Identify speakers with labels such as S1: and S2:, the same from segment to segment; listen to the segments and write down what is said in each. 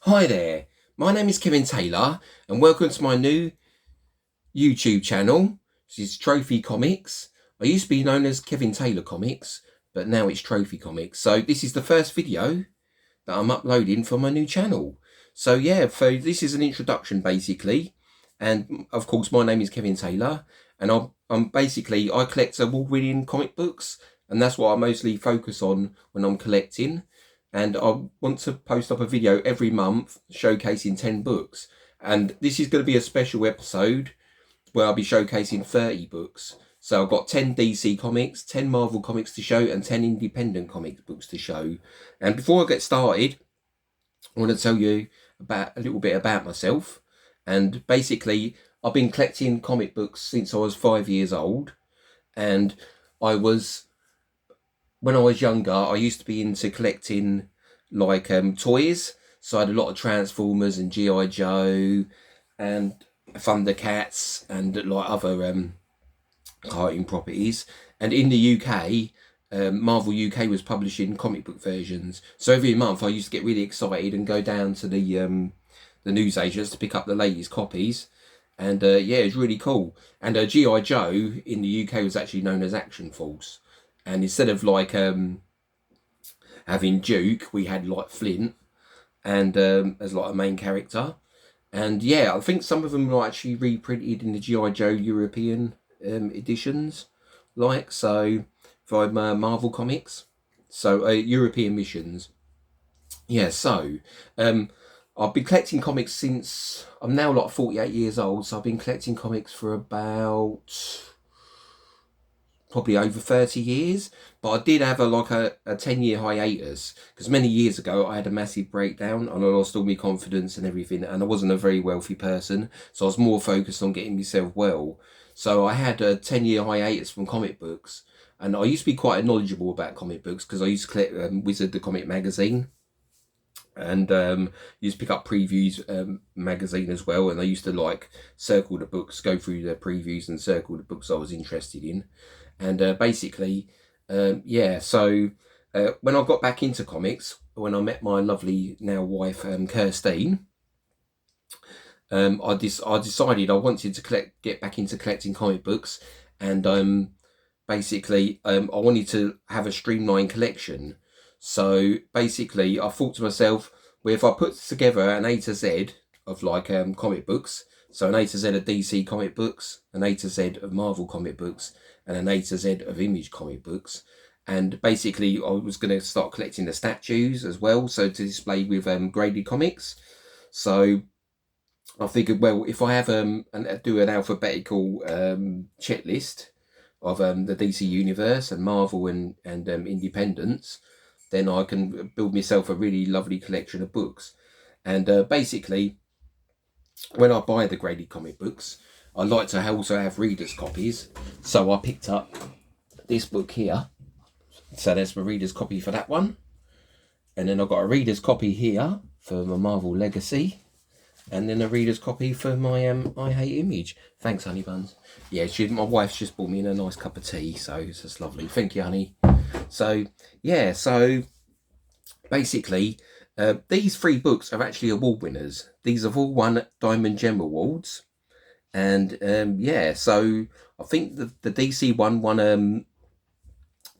S1: Hi there, my name is Kevin Taylor and welcome to my new YouTube channel, which is Trophy Comics. I used to be known as Kevin Taylor Comics, but now it's Trophy Comics. So this is the first video that I'm uploading for my new channel. So yeah, so this is an introduction basically. And of course my name is Kevin Taylor and I'm basically, I collect award-winning comic books and that's what I mostly focus on when I'm collecting. And I want to post up a video every month showcasing 10 books. And this is going to be a special episode where I'll be showcasing 30 books. So I've got 10 DC comics, 10 Marvel comics to show, and 10 independent comic books to show. And before I get started, I want to tell you about a little bit about myself. And basically, I've been collecting comic books since I was 5 years old. And when I was younger, I used to be into collecting like toys. So I had a lot of Transformers and G.I. Joe and Thundercats and like other cartoon properties. And in the UK, Marvel UK was publishing comic book versions. So every month I used to get really excited and go down to the newsagents to pick up the latest copies. And yeah, it was really cool. And G.I. Joe in the UK was actually known as Action Force. And instead of like having Duke, we had like Flint and as like a main character. And yeah, I think some of them were actually reprinted in the G.I. Joe European editions, like so for Marvel Comics. So European missions. Yeah, so I've been collecting comics since I'm now like 48 years old. So I've been collecting comics for about probably over 30 years, but I did have a 10-year hiatus because many years ago I had a massive breakdown and I lost all my confidence and everything, and I wasn't a very wealthy person, so I was more focused on getting myself well. So I had a 10-year hiatus from comic books, and I used to be quite knowledgeable about comic books because I used to collect Wizard the Comic magazine, and used to pick up previews magazine as well, and I used to like circle the books, go through the previews and circle the books I was interested in. And basically, yeah, so when I got back into comics, when I met my lovely now wife, Kirstine, I decided I wanted to get back into collecting comic books, and basically, I wanted to have a streamlined collection. So basically, I thought to myself, well, if I put together an A to Z of like comic books, so an A to Z of DC comic books, an A to Z of Marvel comic books, and an A to Z of Image comic books. And basically, I was going to start collecting the statues as well, so to display with graded comics. So I figured, well, if I have do an alphabetical checklist of the DC universe and Marvel and independents, then I can build myself a really lovely collection of books. And basically, when I buy the graded comic books, I like to also have readers' copies. So I picked up this book here. So there's my reader's copy for that one. And then I've got a reader's copy here for my Marvel Legacy. And then a reader's copy for my I Hate Image. Thanks, honey buns. Yeah, my wife's just bought me in a nice cup of tea, so it's just lovely. Thank you, honey. So yeah, so basically, these 3 books are actually award winners. These have all won Diamond Gem Awards. And yeah, so I think the DC one won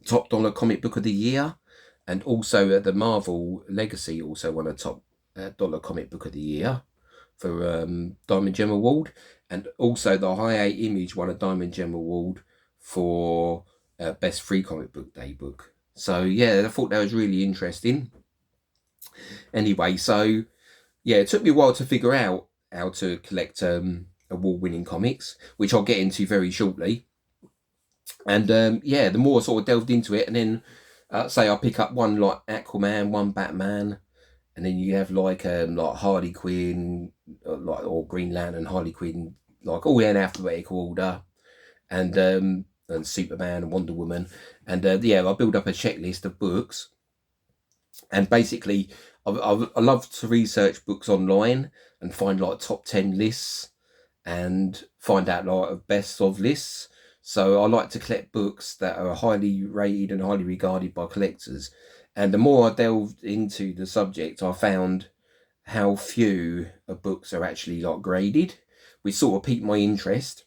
S1: top dollar comic book of the year, and also the Marvel Legacy also won a top dollar comic book of the year for Diamond Gem Award, and also the High 8 Image won a Diamond Gem Award for best free comic book day book. So yeah, I thought that was really interesting. Anyway, so yeah, it took me a while to figure out how to collect award-winning comics, which I'll get into very shortly. And yeah, the more I sort of delved into it, and then say I pick up one like Aquaman, one Batman, and then you have like Harley Quinn, or Green Lantern, Harley Quinn, like all in alphabetical order, and Superman and Wonder Woman, and yeah, I build up a checklist of books, and basically I love to research books online and find like top 10 lists and find out like best of lists. So I like to collect books that are highly rated and highly regarded by collectors. And the more I delved into the subject, I found how few books are actually like graded, which sort of piqued my interest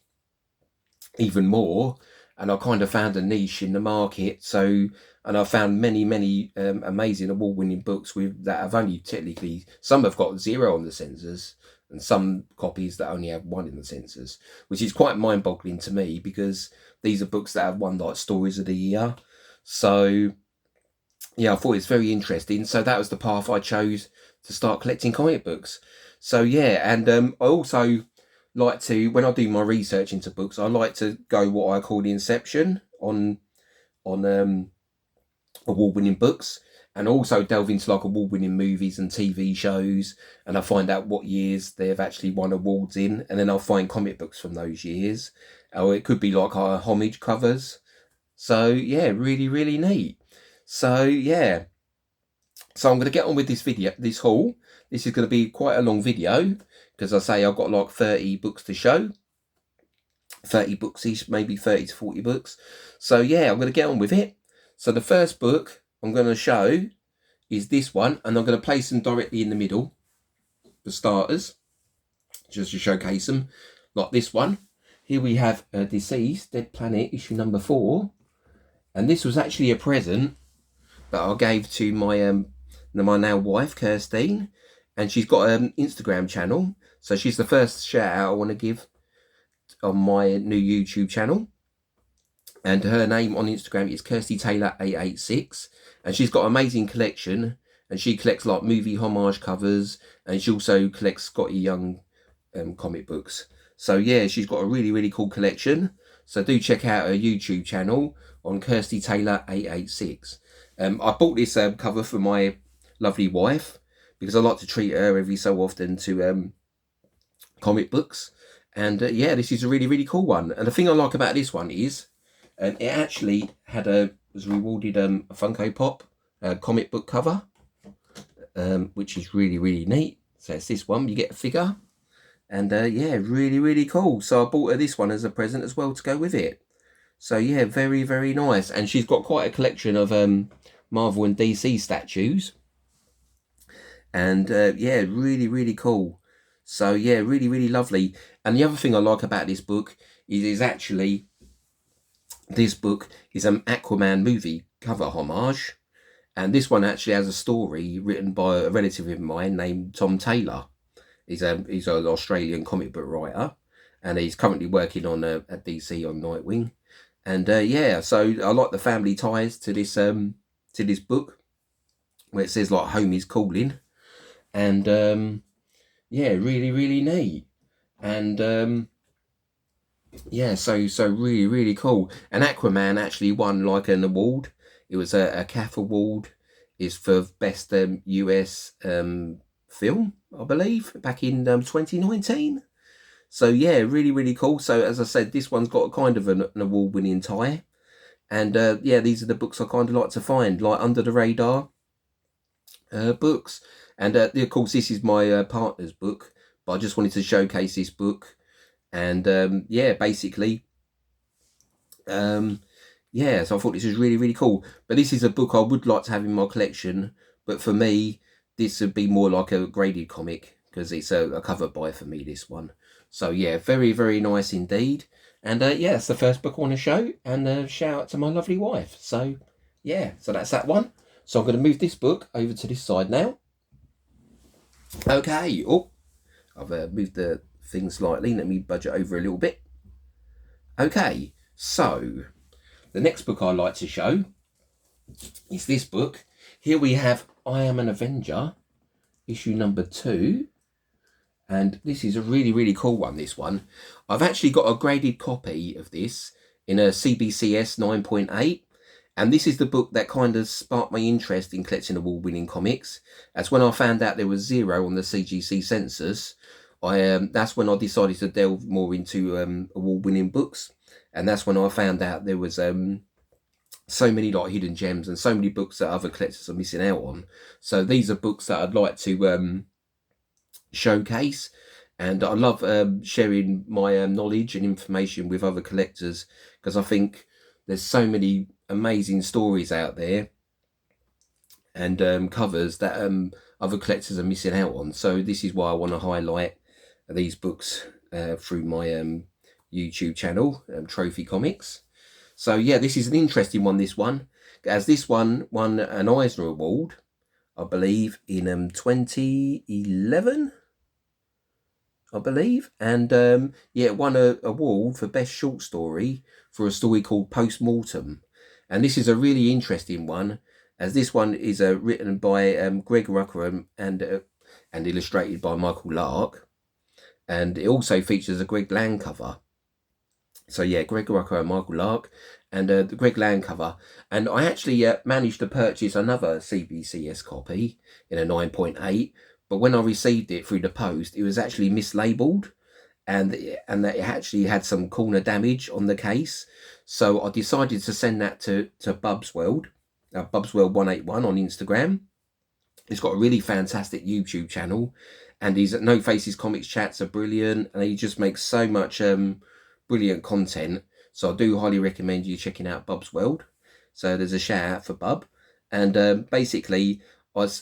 S1: even more, and I kind of found a niche in the market. So, and I found many amazing award-winning books with that have only technically, some have got 0 on the censors, and some copies that only have 1 in the censors, which is quite mind-boggling to me, because these are books that have won like Stories of the Year. So yeah, I thought it's very interesting. So that was the path I chose to start collecting comic books. So yeah, and I also like to, when I do my research into books, I like to go what I call the inception on award-winning books, and also delve into like award-winning movies and TV shows, and I find out what years they've actually won awards in, and then I'll find comic books from those years, or it could be like our homage covers. So yeah, really neat. So yeah, so I'm going to get on with this video, this haul. This is going to be quite a long video, because I say I've got like 30 books to show. 30 books each, maybe 30 to 40 books. So yeah, I'm going to get on with it. So the first book I'm going to show is this one, and I'm going to place them directly in the middle for starters, just to showcase them. Like this one. Here we have Deceased, Dead Planet, issue number 4. And this was actually a present that I gave to my now wife, Kirstine, and she's got an Instagram channel. So she's the first shout out I want to give on my new YouTube channel. And her name on Instagram is Kirsty Taylor 886, and she's got an amazing collection, and she collects like movie homage covers, and she also collects Scotty Young comic books. So yeah, she's got a really cool collection. So do check out her YouTube channel on Kirsty Taylor 886. I bought this cover for my lovely wife, because I like to treat her every so often to comic books. And yeah, this is a really cool one. And the thing I like about this one is it actually was rewarded a Funko Pop comic book cover, which is really neat. So it's this one, you get a figure, and yeah, really cool. So I bought her this one as a present as well to go with it. So yeah, very nice. And she's got quite a collection of Marvel and DC statues, and yeah, really cool. So yeah, really lovely. And the other thing I like about this book is actually this book is an Aquaman movie cover homage, and this one actually has a story written by a relative of mine named Tom Taylor. He's an Australian comic book writer, and he's currently working on a DC on Nightwing. And yeah, so I like the family ties to this book, where it says like home is calling, and yeah, really neat. And yeah, so really cool. And Aquaman actually won like an award. It was a CAF award. Is for best US film, I believe, back in 2019. So yeah, really cool. So as I said, this one's got a kind of an award-winning tie. And yeah, these are the books I kind of like to find, like under the radar books. And of course, this is my partner's book, but I just wanted to showcase this book. And yeah, basically, yeah, so I thought this was really cool. But this is a book I would like to have in my collection, but for me, this would be more like a graded comic, because it's a cover buy for me, this one. So yeah, very nice indeed. And yeah, it's the first book I want to show, and shout out to my lovely wife. So yeah, so that's that one. So I'm going to move this book over to this side now. Okay, oh, I've moved the thing slightly. Let me budge it over a little bit. Okay, so the next book I like to show is this book. Here we have I Am an Avenger, issue number 2. And this is a really cool one, this one. I've actually got a graded copy of this in a CBCS 9.8. And this is the book that kind of sparked my interest in collecting award-winning comics. That's when I found out there was 0 on the CGC census. That's when I decided to delve more into award-winning books. And that's when I found out there was so many like hidden gems and so many books that other collectors are missing out on. So these are books that I'd like to showcase, and I love sharing my knowledge and information with other collectors, because I think there's so many amazing stories out there, and covers that other collectors are missing out on. So this is why I want to highlight these books through my YouTube channel, Trophy Comics. So yeah, this is an interesting one, this one, as this one won an Eisner Award, I believe, in 2011, I believe. And yeah, it won an award for Best Short Story for a story called Postmortem. And this is a really interesting one, as this one is written by Greg Rucka and illustrated by Michael Lark. And it also features a Greg Land cover. So yeah, Greg Rucka and Michael Lark, and the Greg Land cover. And I actually managed to purchase another CBCS copy in a 9.8, but when I received it through the post, it was actually mislabeled, and that it actually had some corner damage on the case. So I decided to send that to Bub's World, Bub's World 181 on Instagram. He's got a really fantastic YouTube channel, and his No Faces Comics chats are brilliant, and he just makes so much brilliant content. So I do highly recommend you checking out Bub's World. So there's a shout out for Bub. And basically,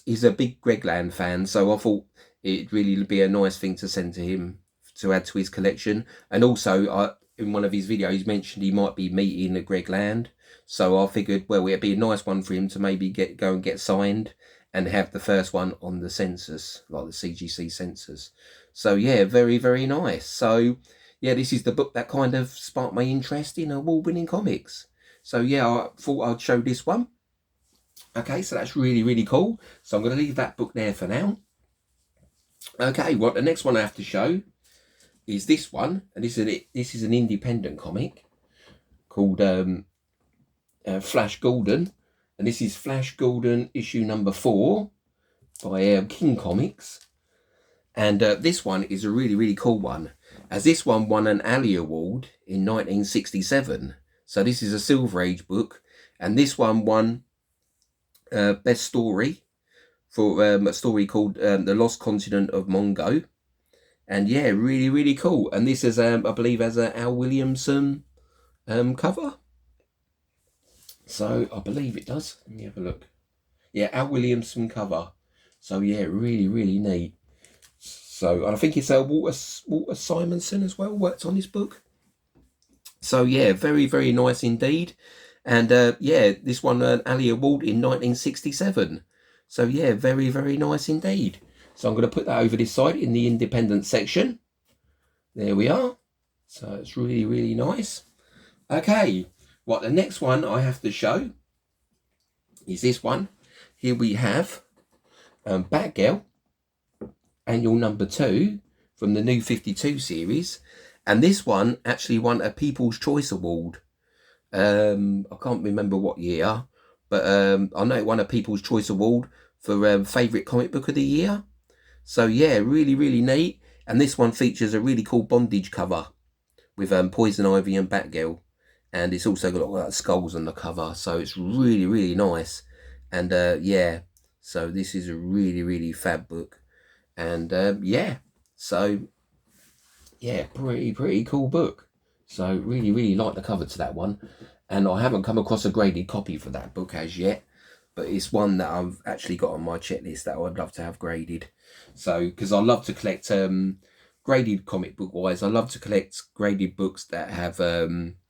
S1: he's a big Greg Land fan, so I thought it'd really be a nice thing to send to him to add to his collection. And also, in one of his videos, mentioned he might be meeting at Greg Land. So I figured, well, it'd be a nice one for him to maybe go and get signed and have the first one on the census, like the CGC census. So yeah, very, very nice. So yeah, this is the book that kind of sparked my interest in award-winning comics. So yeah, I thought I'd show this one. Okay, so that's really, really cool. So I'm going to leave that book there for now. Okay, well, the next one I have to show is this one. And this is an independent comic called Flash Gordon. And this is Flash Gordon issue number 4 by King Comics. And this one is a really, really cool one, as this one won an Alley Award in 1967. So this is a Silver Age book, and this one won Best Story for a story called The Lost Continent of Mongo. And yeah, really, really cool. And this is, I believe, has a Al Williamson cover. So I believe it does. Let me have a look. Yeah, Al Williamson cover. So yeah, really, really neat. So, and I think it's Walter Simonson as well worked on this book. So yeah, very, very nice indeed. And yeah, this won an Alley Award in 1967. So yeah, very, very nice indeed. So I'm going to put that over this side in the independent section. There we are. So it's really, really nice. Okay, what the next one I have to show is this one. Here we have Batgirl, Annual number 2 from the New 52 series. And this one actually won a People's Choice Award. I can't remember what year, but I know it won a People's Choice Award for favourite comic book of the year. So yeah, really, really neat. And this one features a really cool bondage cover with Poison Ivy and Batgirl. And it's also got like skulls on the cover. So it's really, really nice. And yeah, so this is a really, really fab book. And yeah, so yeah, pretty cool book. So really, really like the cover to that one. And I haven't come across a graded copy for that book as yet, but it's one that I've actually got on my checklist that I'd love to have graded. So, because I love to collect graded comic book wise, I love to collect graded books that have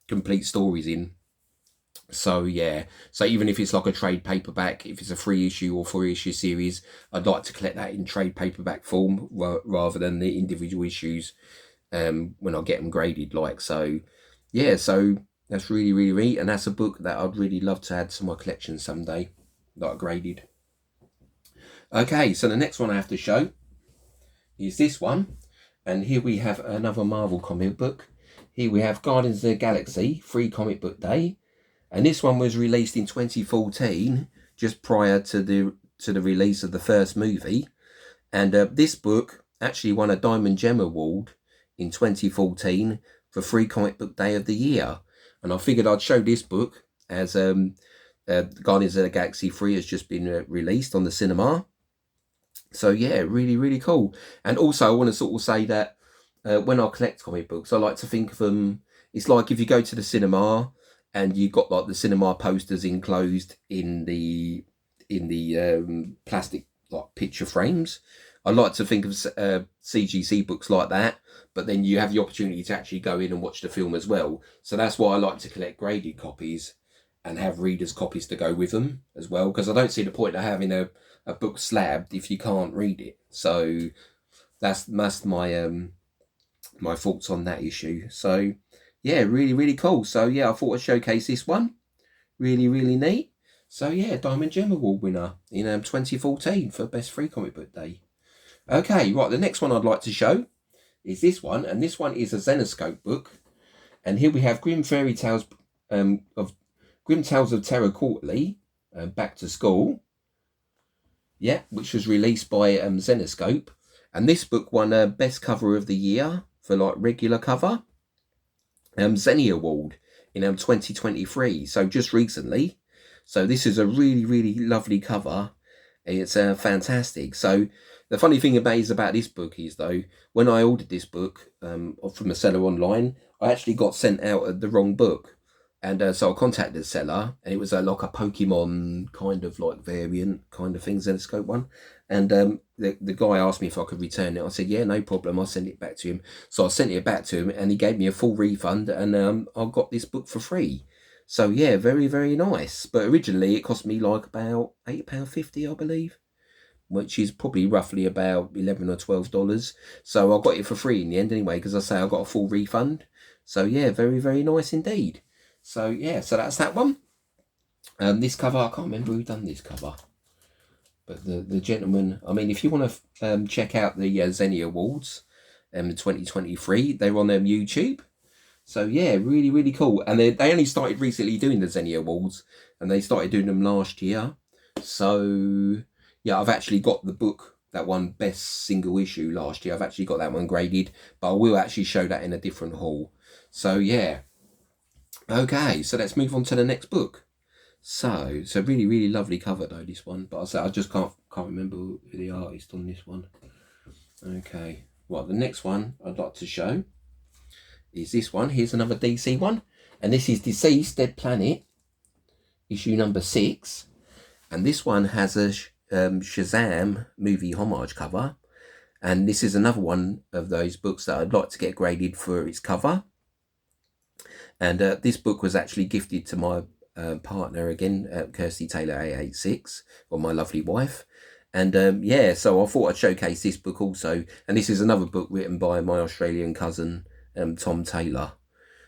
S1: complete stories in. So yeah, so even if it's like a trade paperback, if it's a 3-issue or 4-issue series, I'd like to collect that in trade paperback form rather than the individual issues when I get them graded. Like, so yeah, so that's really, really neat, and that's a book that I'd really love to add to my collection someday, like graded. Okay, so the next one I have to show is this one, and here we have another Marvel comic book. Here we have Guardians of the Galaxy Free Comic Book Day. And this one was released in 2014, just prior to the release of the first movie. And this book actually won a Diamond Gem Award in 2014 for Free Comic Book Day of the Year. And I figured I'd show this book as Guardians of the Galaxy 3 has just been released on the cinema. So yeah, really, really cool. And also I want to sort of say that when I collect comic books, I like to think of them, it's like if you go to the cinema and you got like the cinema posters enclosed in the in the plastic like picture frames. I like to think of CGC books like that, but then you have the opportunity to actually go in and watch the film as well. So that's why I like to collect graded copies and have readers' copies to go with them as well, because I don't see the point of having a book slabbed if you can't read it. So that's my my thoughts on that issue. So yeah, really, really cool. So yeah, I thought I'd showcase this one. Really, really neat. So yeah, Diamond Gem Award winner in 2014 for Best Free Comic Book Day. Okay, right, the next one I'd like to show is this one, and this one is a Zenescope book. And here we have Grim Tales of Terror Quarterly, Back to School. Yeah, which was released by Zenescope. And this book won Best Cover of the Year for like regular cover. Zenny Award in 2023, so just recently. So this is a really, really lovely cover. It's fantastic. So the funny thing about this book is, though, when I ordered this book from a seller online, I actually got sent out the wrong book. And so I contacted the seller, and it was like a Pokemon kind of like variant kind of thing, Zenescope one. And the guy asked me if I could return it. I said, yeah, no problem. I'll send it back to him. So I sent it back to him, and he gave me a full refund, and I got this book for free. So yeah, very, very nice. But originally it cost me like about £8.50, I believe, which is probably roughly about $11 or $12. So I got it for free in the end anyway, because I say I got a full refund. So yeah, very, very nice indeed. So yeah, so that's that one. This cover, I can't remember who done this cover, but the gentleman, I mean, if you want to check out the Zenny Awards 2023, they're on YouTube. So yeah, really, really cool. And they only started recently doing the Zenny Awards, and they started doing them last year. So yeah, I've actually got the book that won Best Single Issue last year. I've actually got that one graded, but I will actually show that in a different haul. So yeah. Okay, so let's move on to the next book. So it's a really, really lovely cover though, this one. But I just can't remember who the artist on this one. Okay, well, the next one I'd like to show is this one. Here's another DC one, and this is Deceased Dead Planet, issue number 6. And this one has a Shazam movie homage cover. And this is another one of those books that I'd like to get graded for its cover. And this book was actually gifted to my partner again, Kirsty Taylor A86, or my lovely wife. And yeah, so I thought I'd showcase this book also. And this is another book written by my Australian cousin, Tom Taylor.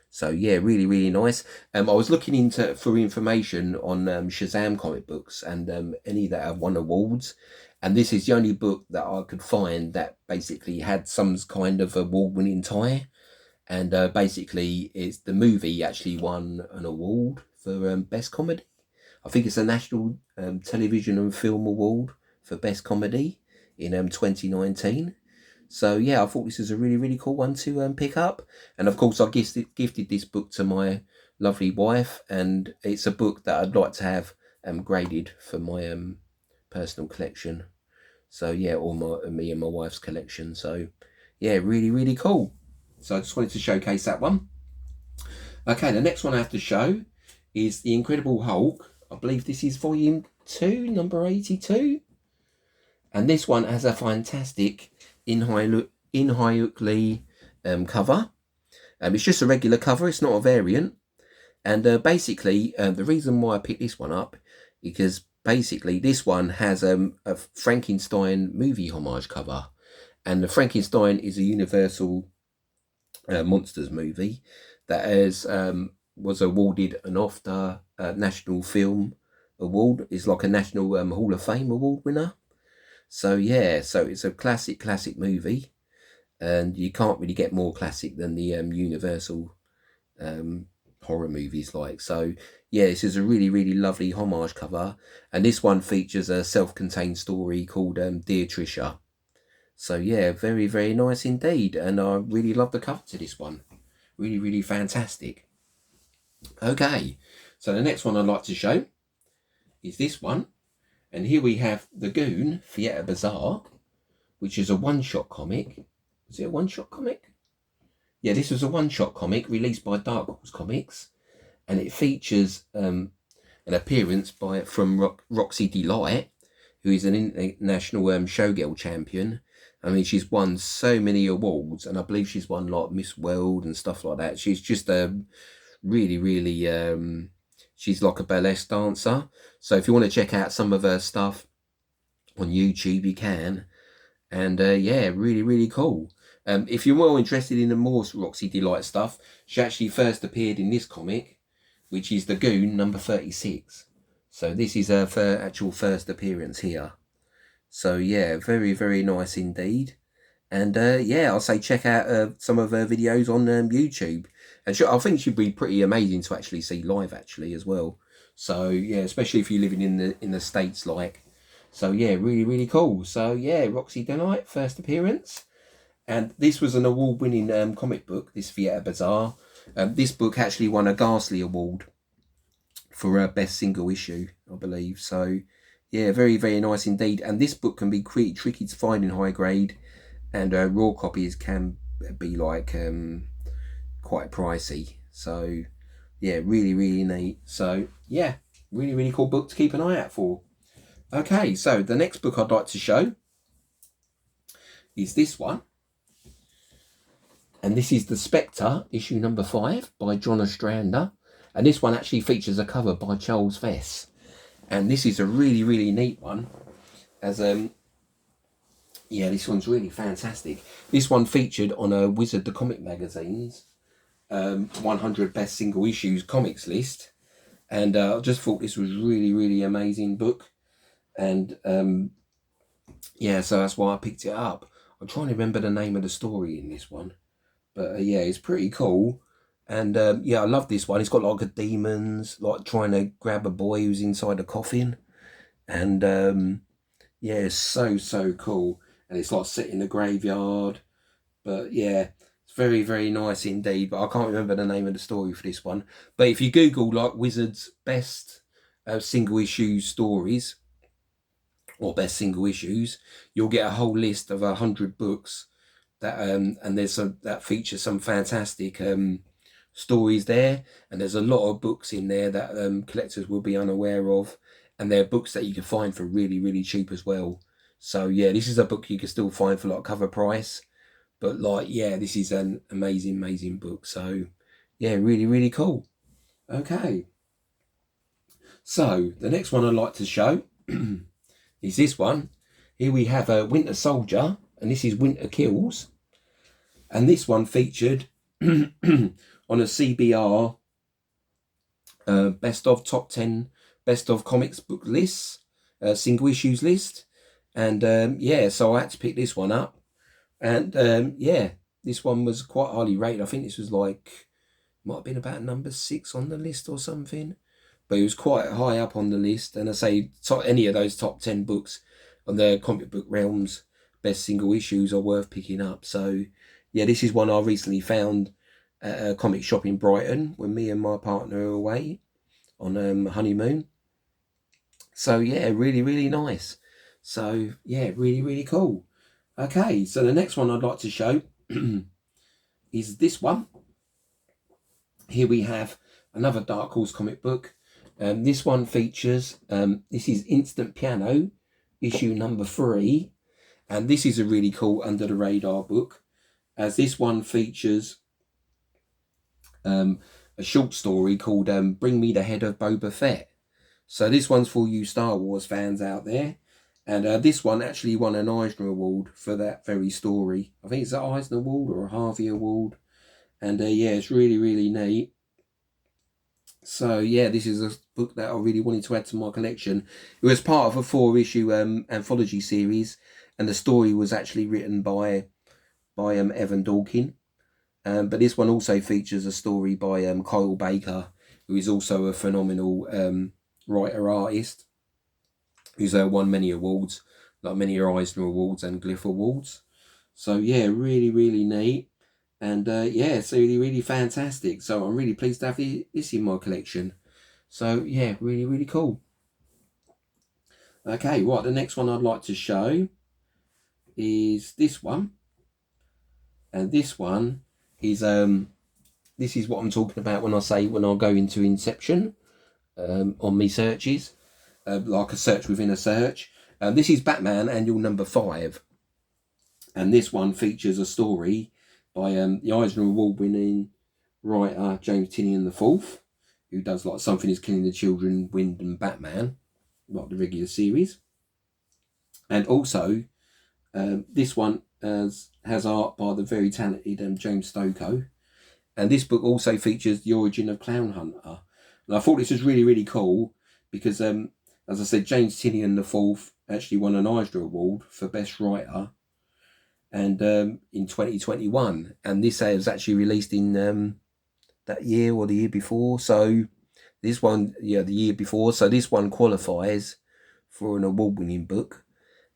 S1: So yeah, really, really nice. I was looking for information on Shazam comic books and any that have won awards. And this is the only book that I could find that basically had some kind of award-winning tie. And basically, it's the movie actually won an award for Best Comedy. I think it's a National Television and Film Award for Best Comedy in 2019. So yeah, I thought this is a really, really cool one to pick up. And of course, I gifted this book to my lovely wife, and it's a book that I'd like to have graded for my personal collection. So yeah, or me and my wife's collection. So yeah, really, really cool. So I just wanted to showcase that one. Okay, the next one I have to show is The Incredible Hulk. I believe this is volume 2, number 82. And this one has a fantastic Inhyukli cover. It's just a regular cover, it's not a variant. And basically, the reason why I picked this one up is because basically this one has a Frankenstein movie homage cover. And the Frankenstein is a Universal Monsters movie that was awarded an OFTA National Film Award. It's like a National Hall of Fame Award winner. So yeah, so it's a classic movie, and you can't really get more classic than the Universal horror movies like. So yeah, this is a really, really lovely homage cover, and this one features a self-contained story called Dear Tricia. So yeah, very, very nice indeed. And I really love the cover to this one. Really, really fantastic. Okay, so the next one I'd like to show is this one. And here we have The Goon, Theatre Bazaar, which is a one-shot comic. Is it a one-shot comic? Yeah, this was a one-shot comic released by Dark Horse Comics. And it features, an appearance from Roxy Delight, who is an international showgirl champion. I mean, she's won so many awards, and I believe she's won like Miss World and stuff like that. She's just really, she's like a burlesque dancer. So if you want to check out some of her stuff on YouTube, you can. And yeah, really, really cool. If you're more interested in the more Roxy Delight stuff, she actually first appeared in this comic, which is The Goon number 36. So this is her actual first appearance here. So yeah, very, very nice indeed. And yeah, I'll say check out some of her videos on YouTube. And I think she'd be pretty amazing to actually see live actually as well. So yeah, especially if you're living in the States like. So yeah, really, really cool. So yeah, Roxy Delight, first appearance. And this was an award-winning comic book, this Theatre Bazaar. This book actually won a Ghastly Award for best single issue, I believe. So yeah, very, very nice indeed. And this book can be quite tricky to find in high grade. And raw copies can be like quite pricey. So yeah, really, really neat. So yeah, really, really cool book to keep an eye out for. Okay, so the next book I'd like to show is this one. And this is The Spectre, issue number 5 by John Ostrander. And this one actually features a cover by Charles Vess. And this is a really, really neat one. As yeah, this one's really fantastic. This one featured on a Wizard the Comic magazine's 100 best single issues comics list. And I just thought this was really, really amazing book. And yeah, so that's why I picked it up. I'm trying to remember the name of the story in this one. But yeah, it's pretty cool. And yeah, I love this one. It's got like a demons, like trying to grab a boy who's inside a coffin. And yeah, it's so cool. And it's like set in the graveyard. But yeah, it's very, very nice indeed. But I can't remember the name of the story for this one. But if you Google like Wizard's best single issue stories or best single issues, you'll get a whole list of 100 books that and there's some that feature some fantastic stories there, and there's a lot of books in there that collectors will be unaware of, and they're books that you can find for really, really cheap as well. So yeah, this is a book you can still find for like cover price, but like yeah, this is an amazing book. So yeah, really, really cool. Okay, so the next one I'd like to show is this one. Here we have a Winter Soldier, and this is Winter Kills. And this one featured on a CBR best of top 10 best of comics book lists, single issues list. And yeah, so I had to pick this one up. And yeah, this one was quite highly rated. I think this was like, might have been about number 6 on the list or something. But it was quite high up on the list. And I say any of those top 10 books on the comic book realms best single issues are worth picking up. So yeah, this is one I recently found at a comic shop in Brighton when me and my partner were away on honeymoon. So yeah, really, really nice. So yeah, really, really cool. Okay, so the next one I'd like to show is this one. Here we have another Dark Horse comic book. This one features, this is Instant Piano, issue number 3. And this is a really cool under the radar book, as this one features a short story called Bring Me the Head of Boba Fett. So this one's for you Star Wars fans out there. And this one actually won an Eisner Award for that very story. I think it's an Eisner Award or a Harvey Award. And yeah, it's really, really neat. So yeah, this is a book that I really wanted to add to my collection. It was part of a 4-issue anthology series. And the story was actually written by Evan Dawkin. But this one also features a story by Kyle Baker, who is also a phenomenal writer-artist, who's won many awards, like many Eisner Awards and Glyph Awards. So yeah, really, really neat. And yeah, it's really, really fantastic. So I'm really pleased to have this in my collection. So yeah, really, really cool. Okay, right, the next one I'd like to show is this one. And this one is this is what I'm talking about when I go into Inception. on me searches, like a search within a search. This is Batman Annual number 5, and this one features a story by the Eisner Award-winning writer James Tynion IV, who does like Something Is Killing the Children, Wind, and Batman, like the regular series. And also, this one has art by the very talented James Stokoe. And this book also features the origin of Clown Hunter. And I thought this was really, really cool because, as I said, James Tynion IV actually won an Eisner Award for Best Writer, and in 2021. And this was actually released in that year or the year before. So this one, the year before. So this one qualifies for an award-winning book.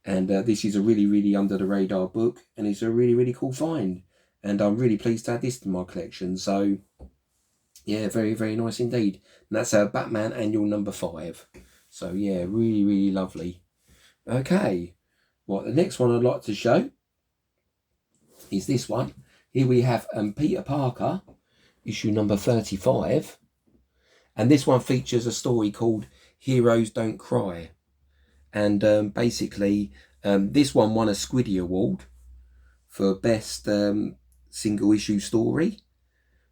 S1: And this is a really, really under-the-radar book, and it's a really, really cool find. And I'm really pleased to add this to my collection. So, yeah, very, very nice indeed. And that's Batman Annual number 5. So, yeah, really, really lovely. Okay, well, the next one I'd like to show is this one. Here we have Peter Parker, issue number 35. And this one features a story called Heroes Don't Cry. And basically, this one won a Squiddy Award for best single issue story.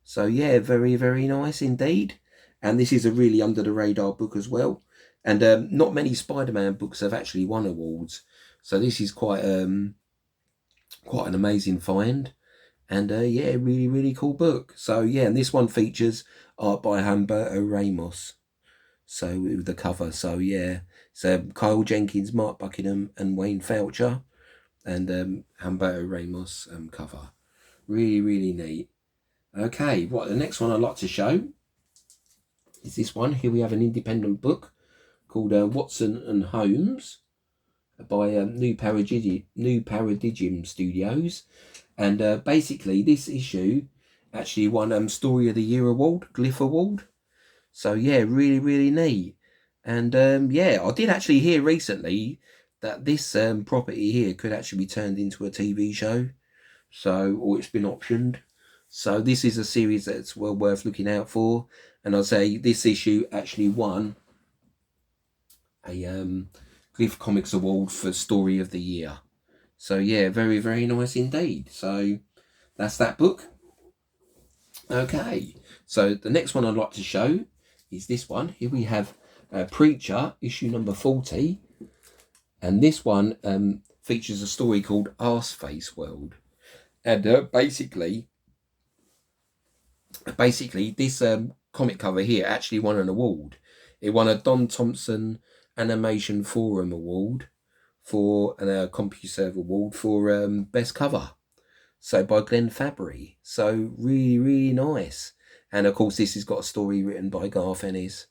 S1: So yeah, very, very nice indeed. And this is a really under the radar book as well. And not many Spider-Man books have actually won awards. So this is quite an amazing find. And yeah, really, really cool book. So yeah, and this one features art by Humberto Ramos. So with the cover. So yeah, so Kyle Jenkins, Mark Buckingham, and Wayne Foucher, and Humberto Ramos cover. Really, really neat. Okay, what the next one I'd like to show is this one. Here we have an independent book called Watson and Holmes by New Paradigm Studios, and basically this issue actually won Story of the Year award, Glyph Award. So yeah, really, really neat. And yeah, I did actually hear recently that this property here could actually be turned into a TV show. So, or it's been optioned. So this is a series that's well worth looking out for. And I'll say this issue actually won a Glyph Comics Award for Story of the Year. So yeah, very, very nice indeed. So that's that book. Okay, so the next one I'd like to show is this one. Here we have Preacher, issue number 40. And this one features a story called Arseface World. And basically this comic cover here actually won an award. It won a Don Thompson Animation Forum Award for a CompuServe Award for best cover. So by Glenn Fabry. So really, really nice. And of course this has got a story written by Garth Ennis.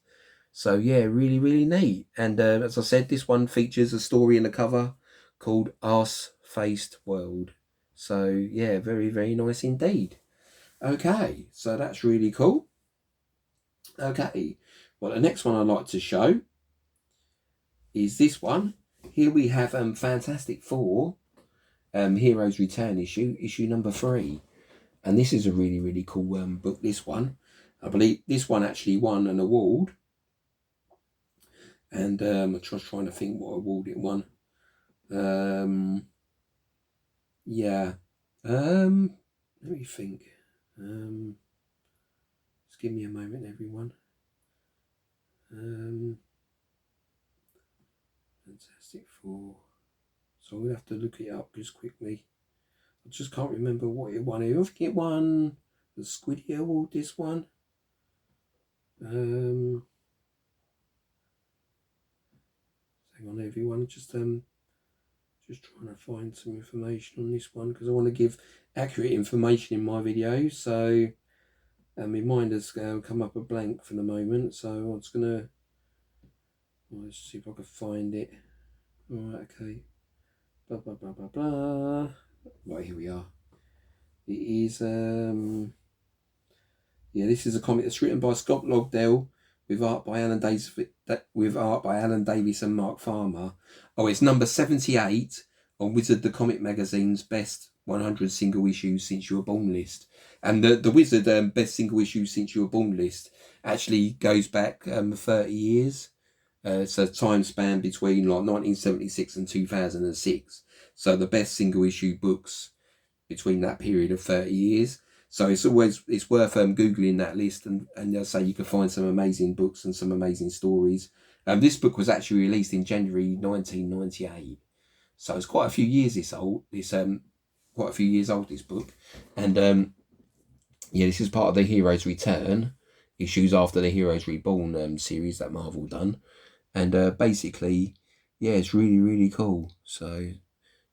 S1: So yeah, really, really neat. And as I said, this one features a story in the cover called Arse-Faced World. So yeah, very, very nice indeed. Okay, so that's really cool. Okay, well the next one I'd like to show is this one. Here we have Fantastic Four, Heroes Return issue number 3. And this is a really, really cool book, this one. I believe this one actually won an award. And I'm just trying to think what award it won. Yeah. Let me think. Just give me a moment, everyone. Fantastic Four. So we'll have to look it up just quickly. I just can't remember what it won. I think it won the Squiddy Award, this one. Hang on, everyone. Just trying to find some information on this one because I want to give accurate information in my videos. So my mind has come up a blank for the moment. So I'm just gonna let's see if I can find it. All right, okay. Blah blah blah blah blah. Right, here we are. It is yeah, this is a comic that's written by Scott Lobdell with art by Alan Davis and Mark Farmer. Oh, it's number 78 on Wizard the Comic Magazine's best 100 single issues since you were born list. And the Wizard best single issues since you were born list actually goes back 30 years. It's a time span between like 1976 and 2006. So the best single issue books between that period of 30 years. So it's worth Googling that list, and they'll say you can find some amazing books and some amazing stories. This book was actually released in January 1998. So it's quite a few years quite a few years old, this book. And yeah, this is part of the Heroes Return issues after the Heroes Reborn series that Marvel done. And basically, yeah, it's really, really cool. So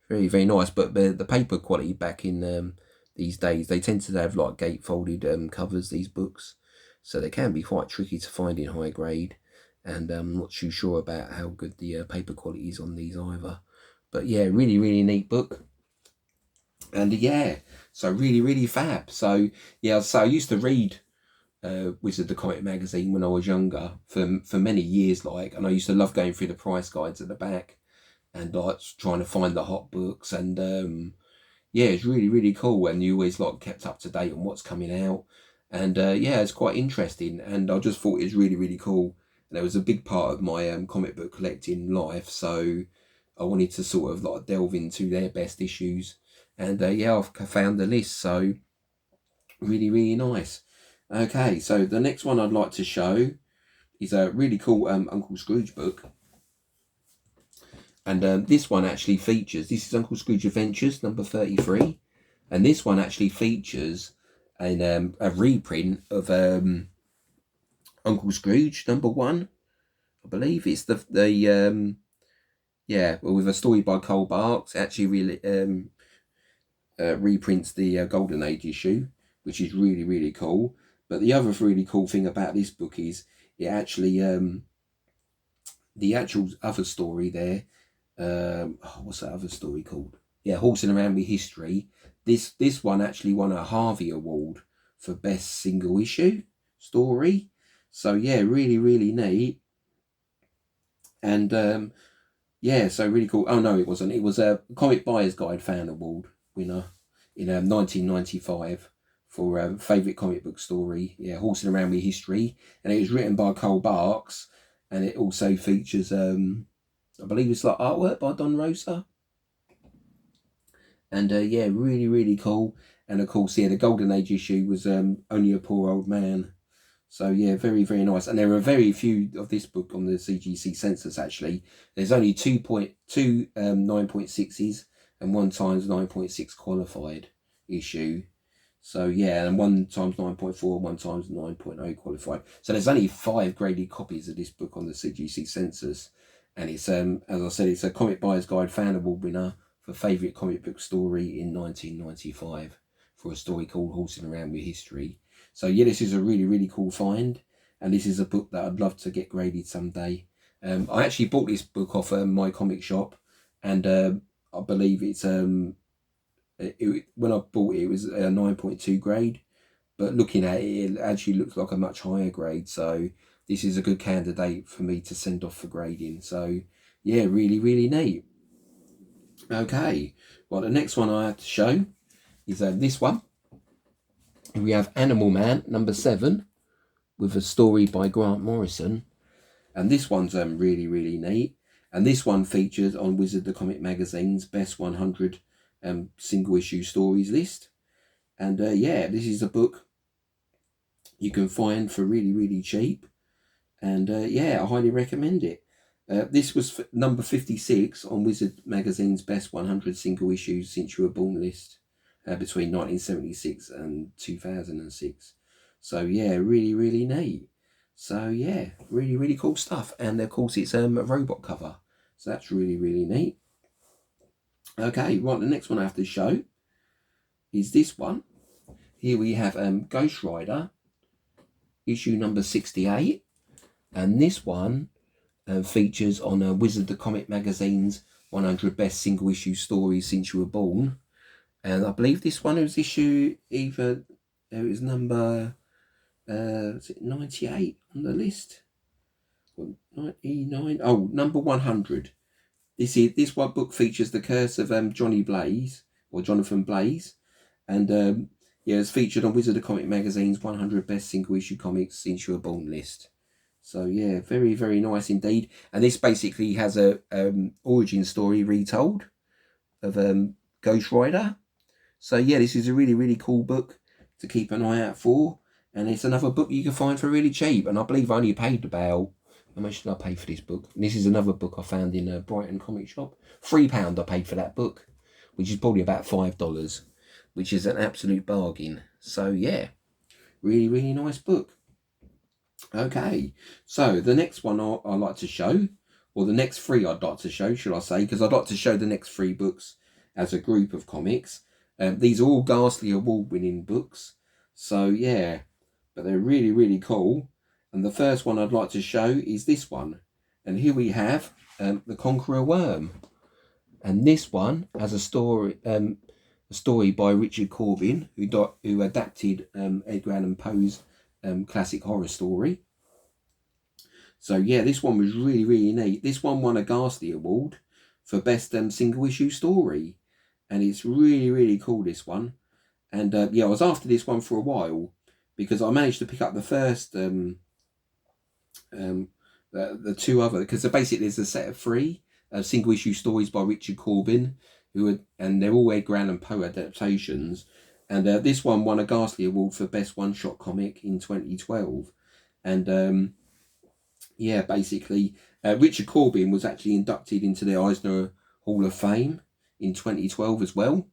S1: very, very nice. But the paper quality back in these days, they tend to have like gatefolded covers, these books. So they can be quite tricky to find in high grade. And I'm not too sure about how good the paper quality is on these either. But yeah, really, really neat book. And yeah, so really, really fab. So yeah, so I used to read Wizard the Comic magazine when I was younger for many years, and I used to love going through the price guides at the back and like trying to find the hot books. And yeah, it's really, really cool, and you always like kept up to date on what's coming out. And yeah, it's quite interesting, and I just thought it was really, really cool. And it was a big part of my comic book collecting life, so I wanted to sort of like delve into their best issues. And yeah, I've found the list, so really, really nice. Okay, so the next one I'd like to show is a really cool Uncle Scrooge book. And this one actually features, this is Uncle Scrooge Adventures number 33. And this one actually features a reprint of Uncle Scrooge number 1. I believe it's yeah, well, with a story by Cole Barks. It actually really reprints the Golden Age issue, which is really, really cool. But the other really cool thing about this book is it actually the actual other story there. What's that other story called? Yeah, Horsing Around with History. This one actually won a Harvey Award for best single issue story. So yeah, really, really neat. And yeah, so really cool. Oh no, it wasn't. It was a Comic Buyer's Guide Fan Award winner in 1995 for favourite comic book story. Yeah, Horsing Around with History. And it was written by Cole Barks. And it also features, I believe it's like artwork by Don Rosa. And yeah, really, really cool. And of course, yeah, the Golden Age issue was Only a Poor Old Man. So yeah, very, very nice. And there are very few of this book on the CGC census, actually. There's only 2 9.6s and 1 times 9.6 qualified issue. So yeah, and 1 times 9.4 and 1 times 9.0 qualified. So there's only 5 graded copies of this book on the CGC census. And it's, as I said, it's a Comic Buyer's Guide Fan Award winner for favourite comic book story in 1995 for a story called Horsing Around with History. So yeah, this is a really, really cool find. And this is a book that I'd love to get graded someday. I actually bought this book off my comic shop. And I believe it's... when I bought it, it was a 9.2 grade. But looking at it, it actually looks like a much higher grade. So this is a good candidate for me to send off for grading. So yeah, really, really neat. Okay, well, the next one I have to show is this one. We have Animal Man number 7 with a story by Grant Morrison. And this one's really, really neat. And this one features on Wizard the Comic magazine's best 100 single issue stories list. And yeah, this is a book you can find for really, really cheap. And yeah, I highly recommend it. This was number 56 on Wizard magazine's best 100 single issues since you were born list between 1976 and 2006. So yeah, really, really neat. So yeah, really, really cool stuff. And of course it's a robot cover. So that's really, really neat. Okay, right, the next one I have to show is this one. Here we have Ghost Rider, issue number 68. And this one features on Wizard the Comic magazine's 100 best single issue stories since you were born. And I believe this one was issue either, it was number, is it 98 on the list? 99? Oh, number 100. This one book features The Curse of Johnny Blaze, or Jonathan Blaze. And yeah, it's featured on Wizard of Comic Magazine's 100 Best Single Issue Comics Since You Were Born list. So yeah, very, very nice indeed. And this basically has a origin story retold of Ghost Rider. So yeah, this is a really, really cool book to keep an eye out for. And it's another book you can find for really cheap. And I believe I only paid about, how much did I pay for this book? And this is another book I found in a Brighton comic shop. £3 I paid for that book, which is probably about $5, which is an absolute bargain. So yeah, really, really nice book. Okay, so the next one I'd like to show, or the next three I'd like to show, should I say, because I'd like to show the next three books as a group of comics. These are all Ghastly Award-winning books, so yeah, but they're really, really cool. And the first one I'd like to show is this one. And here we have The Conqueror Worm. And this one has a story by Richard Corbin, who adapted Edgar Allan Poe's classic horror story. So yeah, this one was really, really neat. This one won a Ghastly Award for best single issue story, and it's really, really cool, this one. And yeah, I was after this one for a while because I managed to pick up the first the two other, because basically there's a set of three single issue stories by Richard Corbin, and they're all Edgar Allan Poe adaptations. And this one won a Ghastly Award for Best One-Shot Comic in 2012. And yeah, basically, Richard Corbin was actually inducted into the Eisner Hall of Fame in 2012 as well.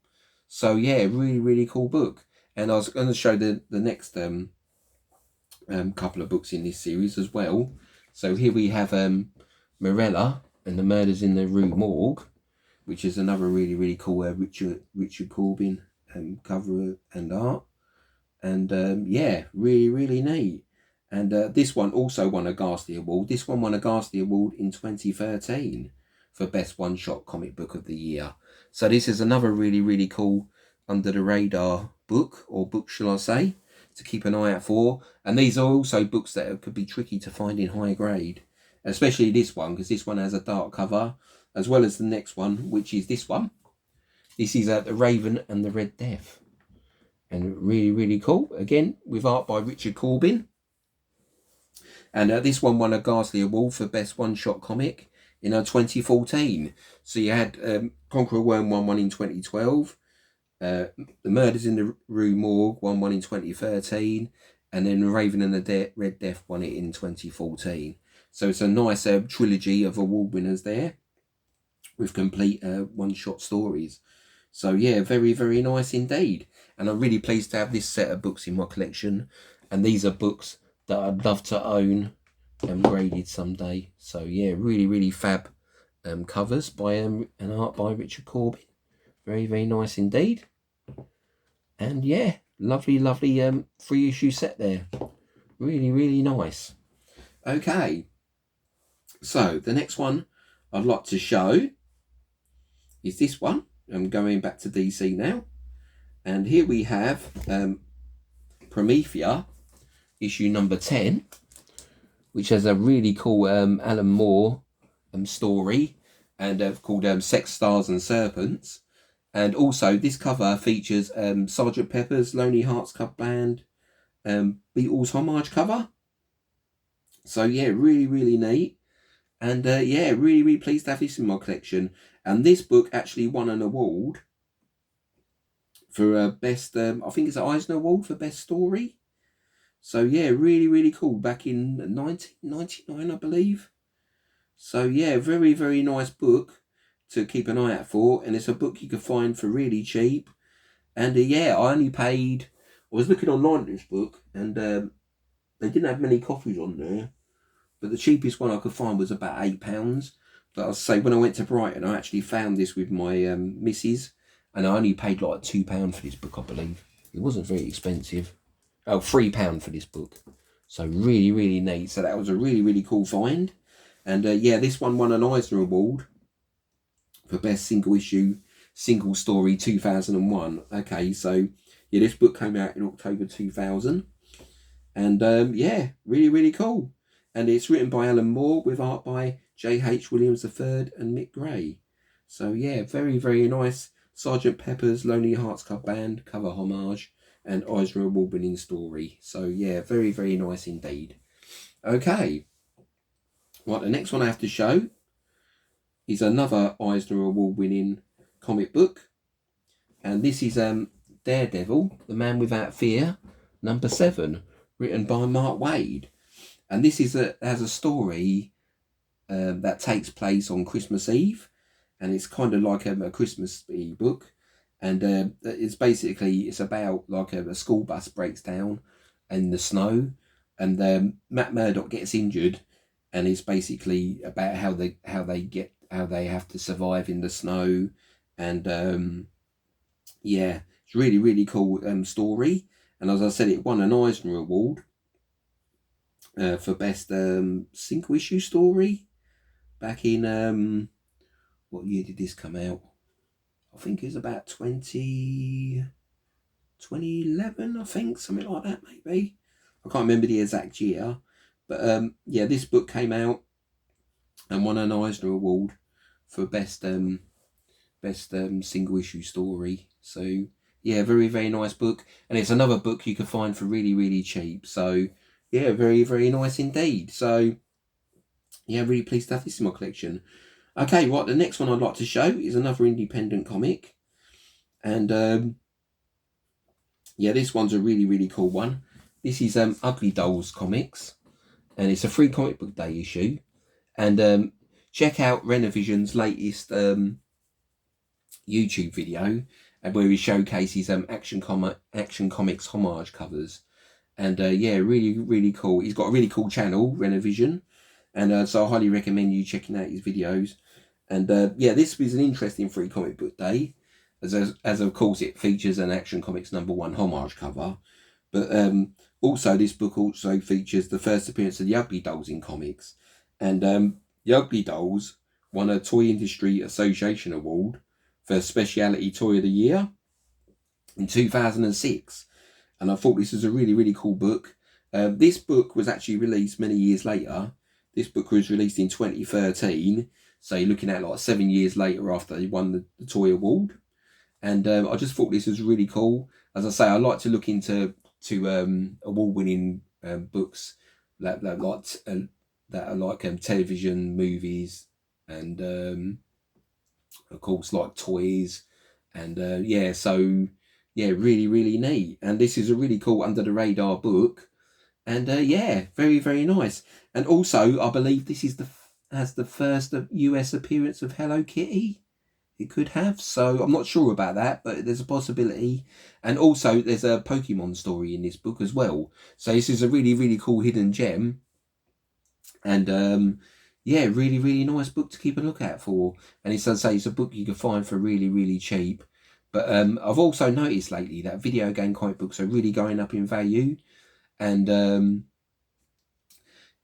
S1: So yeah, really, really cool book. And I was going to show the next couple of books in this series as well. So here we have Morella and the Murders in the Rue Morgue, which is another really, really cool Richard Corbin cover and art. And yeah, really, really neat. And this one also won a Ghastly Award. This one won a Ghastly Award in 2013 for Best One-Shot Comic Book of the Year. So this is another really, really cool under-the-radar book, or book shall I say, to keep an eye out for. And these are also books that could be tricky to find in high grade, especially this one, because this one has a dark cover, as well as the next one, which is this one. This is The Raven and the Red Death. And really, really cool. Again, with art by Richard Corbin. And this one won a Ghastly Award for Best One-Shot Comic in 2014. So you had Conqueror Worm won one in 2012. The Murders in the Rue Morgue won one in 2013. And then The Raven and the Red Death won it in 2014. So it's a nice trilogy of award winners there, with complete one-shot stories. So yeah, very, very nice indeed. And I'm really pleased to have this set of books in my collection. And these are books that I'd love to own and graded someday. So yeah, really, really fab covers by and art by Richard Corbin. Very, very nice indeed. And yeah, lovely, lovely 3-issue set there. Really, really nice. Okay, so the next one I'd like to show is this one. I'm going back to DC now. And here we have Promethea, issue number 10, which has a really cool Alan Moore story, and called Sex, Stars and Serpents. And also this cover features Sgt. Pepper's Lonely Hearts Club Band Beatles homage cover. So yeah, really, really neat. And yeah, really, really pleased to have this in my collection. And this book actually won an award for best, I think it's an Eisner Award for best story. So yeah, really, really cool. Back in 1999, I believe. So yeah, very, very nice book to keep an eye out for. And it's a book you can find for really cheap. And yeah, I only paid, I was looking online at this book, and they didn't have many copies on there. But the cheapest one I could find was about £8. But I'll say, when I went to Brighton, I actually found this with my missus. And I only paid like £2 for this book, I believe. It wasn't very expensive. Oh, £3 for this book. So really, really neat. So that was a really, really cool find. And yeah, this one won an Eisner Award for Best Single Issue, Single Story 2001. Okay, so yeah, this book came out in October 2000. And yeah, really, really cool. And it's written by Alan Moore with art by J.H. Williams III and Mick Gray. So yeah, very, very nice Sergeant Pepper's Lonely Hearts Club Band cover homage, and Eisner Award-winning story. So yeah, very, very nice indeed. Okay, right, the next one I have to show is another Eisner Award-winning comic book, and this is Daredevil, The Man Without Fear, number 7, written by Mark Waid. And this is has a story that takes place on Christmas Eve, and it's kind of like a Christmas Eve book. And it's about like a school bus breaks down in the snow, and Matt Murdock gets injured, and it's basically about how they have to survive in the snow. And yeah, it's really, really cool story. And as I said, it won an Eisner Award for best single issue story back in what year did this come out? I think it's about 2011, I think, something like that, maybe. I can't remember the exact year. But yeah, this book came out and won an Eisner Award for best single issue story. So yeah, very, very nice book. And it's another book you can find for really, really cheap. So yeah, very, very nice indeed. So yeah, really pleased to have this in my collection. Okay, right, the next one I'd like to show is another independent comic. And yeah, this one's a really, really cool one. This is Ugly Dolls Comics, and it's a free comic book day issue. And check out Renovision's latest YouTube video, where he showcases Action Comics homage covers. And yeah, really, really cool. He's got a really cool channel, Renovision, and so I highly recommend you checking out his videos. And yeah, this was an interesting free comic book day, as of course it features an Action Comics #1 homage cover, but also this book also features the first appearance of the Ugly Dolls in comics. And the Ugly Dolls won a Toy Industry Association Award for Specialty Toy of the Year in 2006. And I thought this was a really, really cool book. This book was actually released many years later. This book was released in 2013. So you're looking at like 7 years later after they won the Toy Award. And I just thought this was really cool. As I say, I like to look into award-winning books that are like television, movies, and of course like toys. And yeah, so yeah, really, really neat. And this is a really cool under the radar book. And yeah, very, very nice. And also, I believe this is has the first US appearance of Hello Kitty. It could have, so I'm not sure about that, but there's a possibility. And also, there's a Pokemon story in this book as well. So this is a really, really cool hidden gem. And yeah, really, really nice book to keep a look out for. And it's, as I say, it's a book you can find for really, really cheap. But I've also noticed lately that video game comic books are really going up in value. And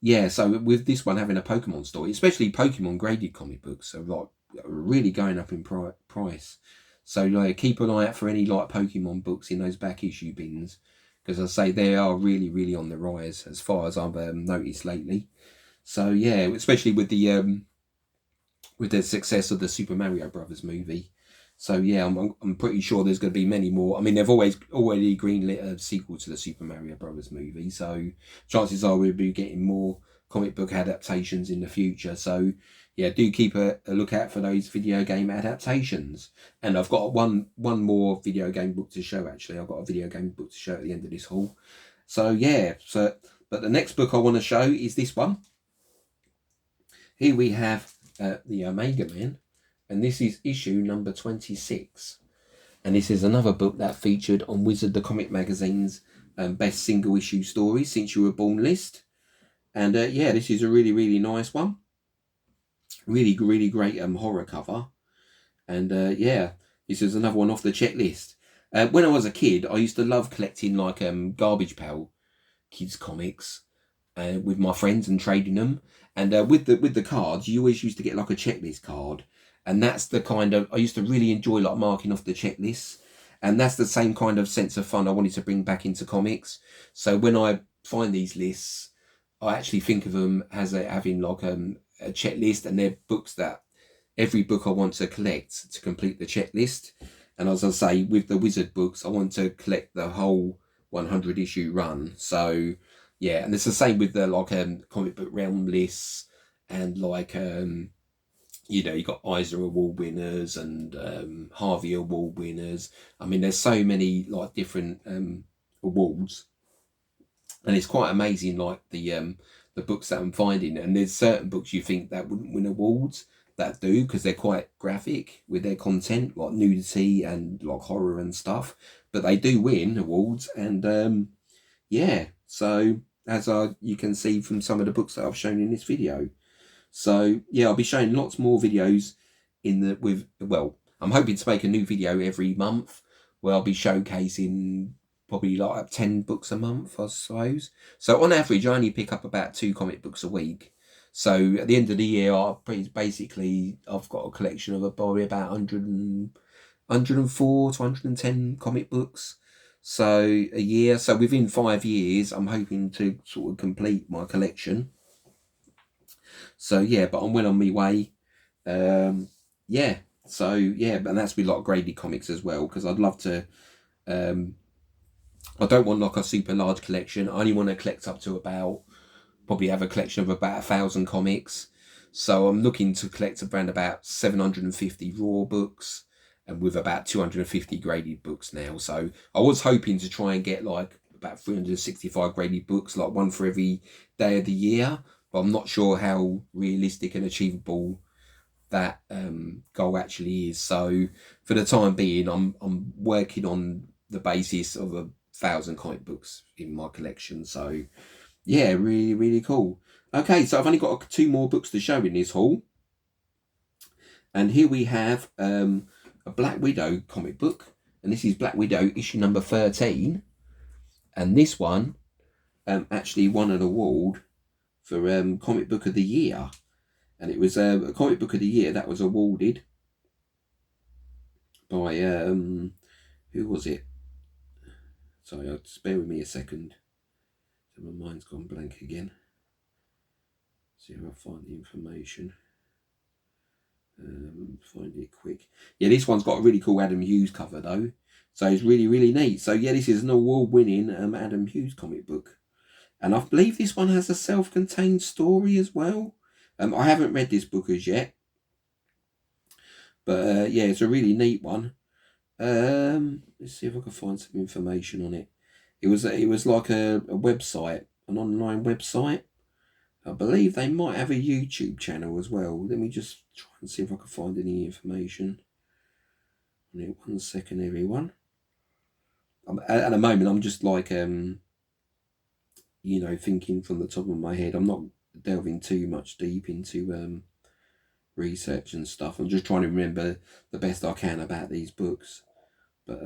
S1: yeah, so with this one having a Pokemon story, especially Pokemon graded comic books are like really going up in price. So like keep an eye out for any like Pokemon books in those back issue bins, because I say they are really, really on the rise as far as I've noticed lately. So yeah, especially with the success of the Super Mario Brothers movie. So yeah, I'm pretty sure there's going to be many more. I mean, they've already greenlit a sequel to the Super Mario Brothers movie, so chances are we'll be getting more comic book adaptations in the future. So yeah, do keep a lookout for those video game adaptations. And I've got one more video game book to show. Actually, I've got a video game book to show at the end of this haul. So yeah, but the next book I want to show is this one. Here we have the Omega Man. And this is issue number 26. And this is another book that featured on Wizard the Comic Magazine's best single issue stories since you were born list. And yeah, this is a really, really nice one. Really, really great horror cover. And yeah, this is another one off the checklist. When I was a kid, I used to love collecting like Garbage Pail kids comics with my friends and trading them. And with the cards, you always used to get like a checklist card. And that's the kind of, I used to really enjoy like marking off the checklists. And that's the same kind of sense of fun I wanted to bring back into comics. So when I find these lists, I actually think of them as having like a checklist, and they're books that every book I want to collect to complete the checklist. And as I say, with the Wizard books, I want to collect the whole 100 issue run. So yeah, and it's the same with the like comic book realm lists, and like you know, you got Eisner Award winners and Harvey Award winners. I mean, there's so many like different awards, and it's quite amazing, like the books that I'm finding. And there's certain books you think that wouldn't win awards that do, because they're quite graphic with their content, like nudity and like horror and stuff. But they do win awards, and yeah. So as you can see from some of the books that I've shown in this video. So yeah, I'll be showing lots more videos well, I'm hoping to make a new video every month where I'll be showcasing probably like 10 books a month, I suppose. So on average, I only pick up about 2 comic books a week. So at the end of the year, I've got a collection of probably about 104 to 110 comic books. So a year. So within 5 years, I'm hoping to sort of complete my collection. So yeah, but I'm well on my way. Yeah. So yeah, and that's with like graded comics as well, because I'd love to. I don't want like a super large collection. I only want to collect up to probably have a collection of about 1,000 comics. So I'm looking to collect around about 750 raw books, and with about 250 graded books now. So I was hoping to try and get like about 365 graded books, like one for every day of the year. But I'm not sure how realistic and achievable that goal actually is. So for the time being, I'm working on the basis of 1,000 comic books in my collection. So yeah, really, really cool. Okay, so I've only got 2 more books to show in this haul. And here we have a Black Widow comic book. And this is Black Widow issue number 13. And this one actually won an award for Comic Book of the Year. And it was a Comic Book of the Year that was awarded by, who was it? Sorry, just bear with me a second. So my mind's gone blank again. See if I find the information. Find it quick. Yeah, this one's got a really cool Adam Hughes cover though. So it's really, really neat. So yeah, this is an award-winning Adam Hughes comic book. And I believe this one has a self-contained story as well. I haven't read this book as yet. But yeah, it's a really neat one. Let's see if I can find some information on it. It was like a website, an online website. I believe they might have a YouTube channel as well. Let me just try and see if I can find any information on it. 1 second, everyone. At the moment, I'm just like, you know, thinking from the top of my head. I'm not delving too much deep into research and stuff. I'm just trying to remember the best I can about these books. But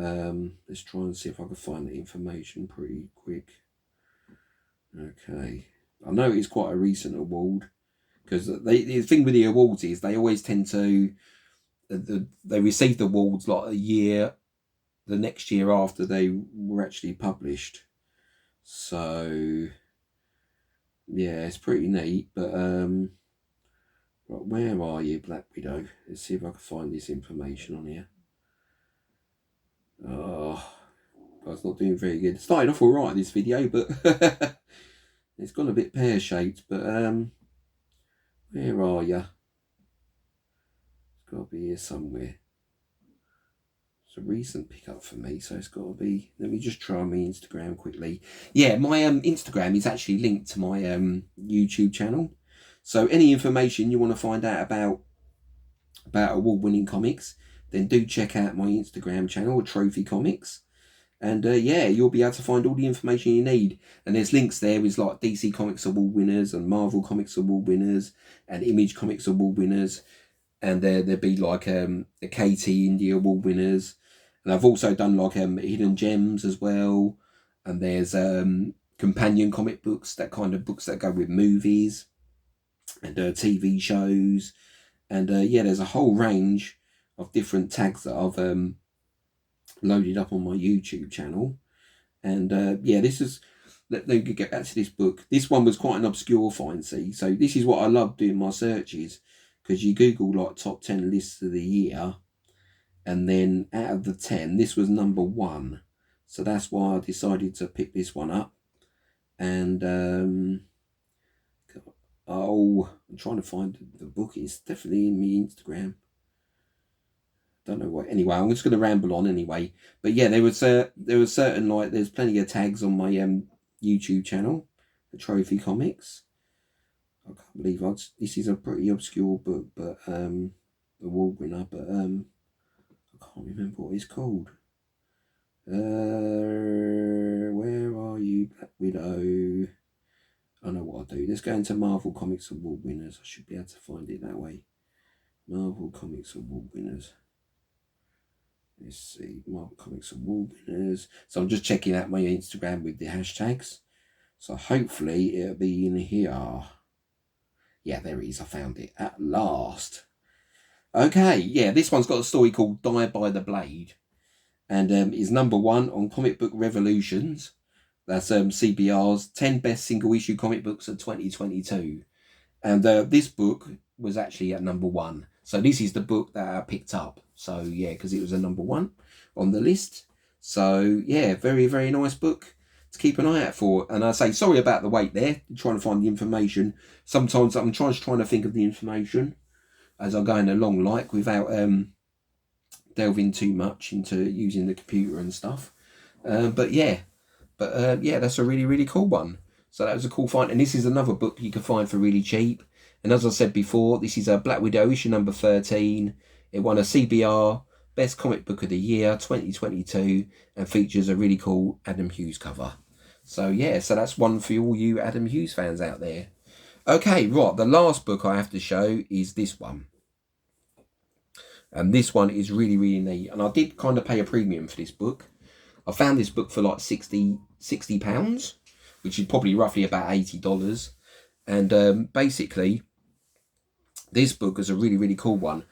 S1: let's try and see if I can find the information pretty quick. Okay. I know it's quite a recent award, because the thing with the awards is they always tend to, they receive the awards like the next year after they were actually published. So yeah, it's pretty neat. But right, where are you, Black Widow? Let's see if I can find this information on here. Oh, it's not doing very good. Started off alright this video, but it's gone a bit pear-shaped. But where are you? It's got to be here somewhere. It's a recent pickup for me, so it's got to be. Let me just try my Instagram quickly. Yeah, my Instagram is actually linked to my YouTube channel. So any information you want to find out about award-winning comics, then do check out my Instagram channel, Trophy Comics. And yeah, you'll be able to find all the information you need. And there's links there with like DC Comics Award winners and Marvel Comics Award winners and Image Comics Award winners. And there'll be like the KT India Award winners. And I've also done like Hidden Gems as well. And there's companion comic books, that kind of books that go with movies and TV shows. And yeah, there's a whole range of different tags that I've loaded up on my YouTube channel. And yeah, this is, let me get back to this book. This one was quite an obscure find, see. So this is what I love doing my searches, because you Google like top 10 lists of the year,
S2: And then out of the 10, this was number 1. So that's why I decided to pick this one up. And I'm trying to find the book. It's definitely in my Instagram. Don't know what. Anyway, I'm just going to ramble on anyway. But yeah, there was certain, like, there's plenty of tags on my YouTube channel, the Trophy Comics. I can't believe this is a pretty obscure book, but award winner, but I can't remember what it's called. Where are you, Black Widow? I know what I'll do. Let's go into Marvel Comics Award winners. I should be able to find it that way. Marvel Comics Award winners. Let's see, Marvel Comics Award winners. So I'm just checking out my Instagram with the hashtags. So hopefully it'll be in here. Yeah, there it is. I found it at last. Okay, yeah, this one's got a story called Die by the Blade. And is number 1 on Comic Book Revolutions. That's CBR's 10 best single issue comic books of 2022. And this book was actually at number 1. So this is the book that I picked up. So yeah, because it was a number 1 on the list. So yeah, very, very nice book to keep an eye out for. And I say sorry about the wait there, trying to find the information. Sometimes I'm trying to think of the information as I'm going along, like, without delving too much into using the computer and stuff. But yeah, that's a really, really cool one. So that was a cool find. And this is another book you can find for really cheap. And as I said before, this is a Black Widow issue number 13. It won a CBR Best Comic Book of the Year 2022 and features a really cool Adam Hughes cover. So yeah, so that's one for all you Adam Hughes fans out there. Okay, right, the last book I have to show is this one. And this one is really, really neat. And I did kind of pay a premium for this book. I found this book for like £60, which is probably roughly about $80. And basically, this book is a really, really cool one.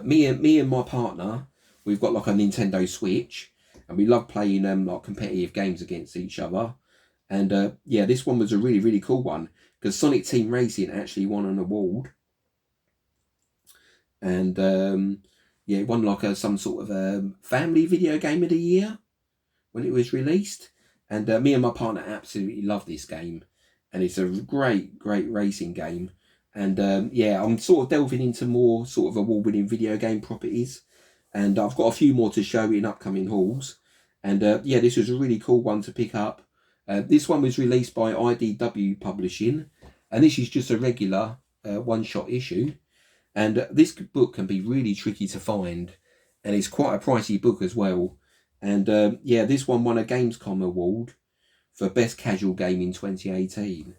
S2: Me and my partner, we've got like a Nintendo Switch, and we love playing like competitive games against each other. And yeah, this one was a really, really cool one because Sonic Team Racing actually won an award. And yeah, it won like some sort of family video game of the year when it was released. And me and my partner absolutely love this game. And it's a great, great racing game. And yeah, I'm sort of delving into more sort of award-winning video game properties. And I've got a few more to show in upcoming hauls. And yeah, this was a really cool one to pick up. This one was released by IDW Publishing. And this is just a regular one-shot issue. And this book can be really tricky to find. And it's quite a pricey book as well. And yeah, this one won a Gamescom award for Best Casual Game in 2018.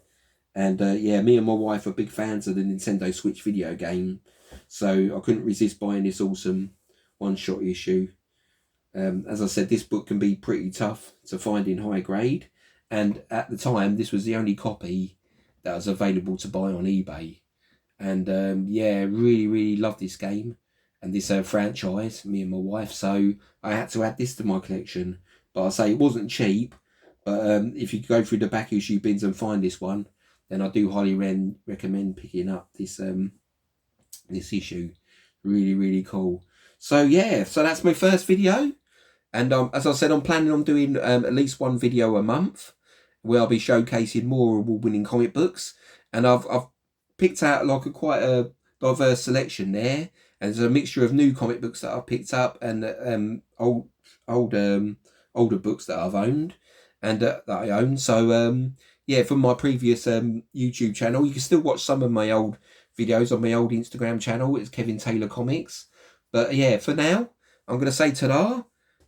S2: And yeah, me and my wife are big fans of the Nintendo Switch video game. So I couldn't resist buying this awesome one-shot issue. As I said, this book can be pretty tough to find in high grade. And at the time, this was the only copy that was available to buy on eBay. And yeah, really, really love this game and this franchise, me and my wife. So I had to add this to my collection. But I say it wasn't cheap. But if you go through the back issue bins and find this one, then I do highly recommend picking up this this issue. Really, really cool. So yeah, so that's my first video. And as I said, I'm planning on doing at least one video a month where I'll be showcasing more award-winning comic books. And I've picked out like quite a diverse selection there. And there's a mixture of new comic books that I've picked up and older books that I've owned and that I own. So yeah, from my previous YouTube channel, you can still watch some of my old videos on my old Instagram channel. It's Kevin Taylor Comics. But yeah, for now, I'm going to say ta-da.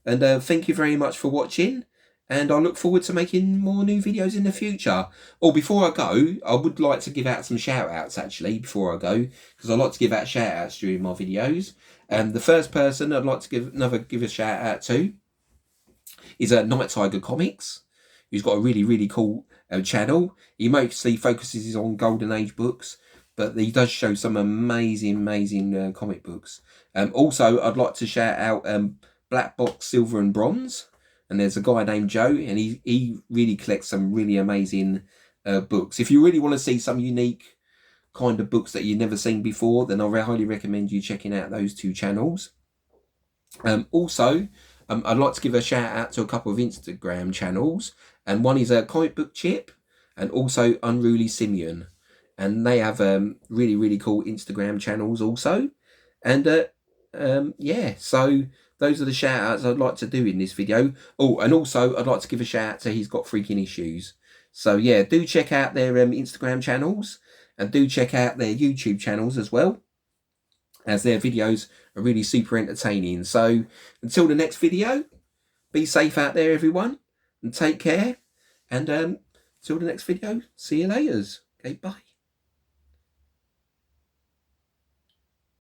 S2: And thank you very much for watching. And I look forward to making more new videos in the future. Oh, before I go, I would like to give out some shout-outs, actually, before I go. Because I like to give out shout-outs during my videos. And the first person I'd like to give a shout-out to is Night Tiger Comics, who's got a really, really cool channel. He mostly focuses on Golden Age books, but he does show some amazing, amazing comic books. Also, I'd like to shout out Black Box, Silver and Bronze. And there's a guy named Joe, and he really collects some really amazing books. If you really want to see some unique kind of books that you've never seen before, then I highly recommend you checking out those two channels.
S1: Also, I'd like to give a shout out to a couple of Instagram channels, and one is a Comic Book Chip, and also Unruly Simeon, and they have really really cool Instagram channels also, and yeah, so those are the shout outs I'd like to do in this video. Oh, and also I'd like to give a shout out to He's Got Freaking Issues. So yeah, do check out their Instagram channels, and do check out their YouTube channels as well, as their videos are really super entertaining. So until the next video, be safe out there everyone, and take care, and until the next video, see you later. Okay, bye.